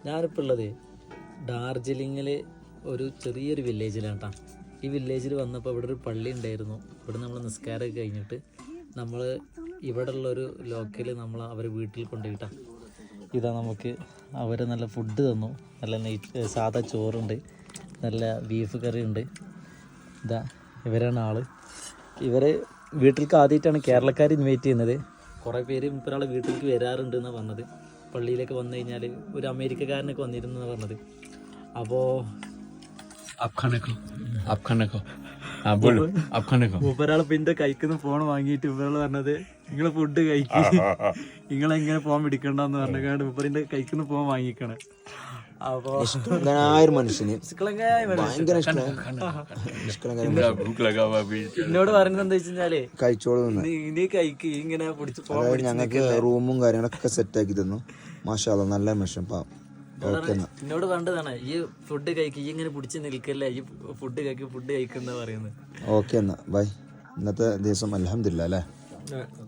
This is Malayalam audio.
ഞാനിപ്പോൾ ഉള്ളത് ഡാർജിലിങ്ങിൽ ഒരു ചെറിയൊരു വില്ലേജിലാണ് കേട്ടോ. ഈ വില്ലേജിൽ വന്നപ്പോൾ ഇവിടെ ഒരു പള്ളി ഉണ്ടായിരുന്നു. ഇവിടെ നമ്മൾ നിസ്കാരമൊക്കെ കഴിഞ്ഞിട്ട് നമ്മൾ ഇവിടെ ഉള്ളൊരു ലോക്കൽ നമ്മൾ അവരെ വീട്ടിൽ കൊണ്ടുപോയിട്ടാണ്. ഇതാ നമുക്ക് അവർ നല്ല ഫുഡ് തന്നു. നല്ല സാധാ ചോറുണ്ട്, നല്ല ബീഫ് കറി ഉണ്ട്. ഇതാ ഇവരാണ് ആള്. ഇവർ വീട്ടിലേക്ക് ആദ്യമായിട്ടാണ് കേരളക്കാർ ഇൻവൈറ്റ് ചെയ്യുന്നത്. കുറേ പേര് ഒരാളെ വീട്ടിലേക്ക് വരാറുണ്ട് എന്നാണ് പറഞ്ഞത്. പള്ളിയിലേക്ക് വന്നു കഴിഞ്ഞാൽ ഒരു അമേരിക്കക്കാരനൊക്കെ വന്നിരുന്നു എന്നാണ് പറഞ്ഞത്. അപ്പോൾ ഒരാൾ പിന്നെ കഴിക്കുന്ന ഫോൺ വാങ്ങിയിട്ട് ഇവരാൾ പറഞ്ഞത് നിങ്ങളെ ഫുഡ് കഴിക്കും, നിങ്ങളെങ്ങനെ ഫോൺ പിടിക്കണ്ടെന്ന് പറഞ്ഞാണ്ട് ഇവരിന്റെ കഴിക്കുന്ന ഫോൺ വാങ്ങിക്കണം. അപ്പൊ മനുഷ്യന് എന്നോട് പറയുന്നത് എന്താ വെച്ചാല് കഴിച്ചോളൂ. നീ കഴിക്ക്, ഇങ്ങനെ പിടിച്ച് ഫോൺ. ഞങ്ങൾക്ക് റൂമും കാര്യങ്ങളൊക്കെ സെറ്റ് ആക്കി തന്നു. മാഷാ അല്ലാ, നല്ല മനുഷ്യൻ. എന്നോട് കണ്ടതാണ് ഈ ഫുഡ് കഴിക്കും, ഈ ഇങ്ങനെ പിടിച്ച് നിൽക്കല്ലേ, ഈ ഫുഡ് കഴിക്കുന്ന പറയുന്നത്. ഓക്കെ എന്നാ ബൈ. ഇന്നത്തെ ദിവസം അൽഹംദുലില്ലാ അല്ലേ.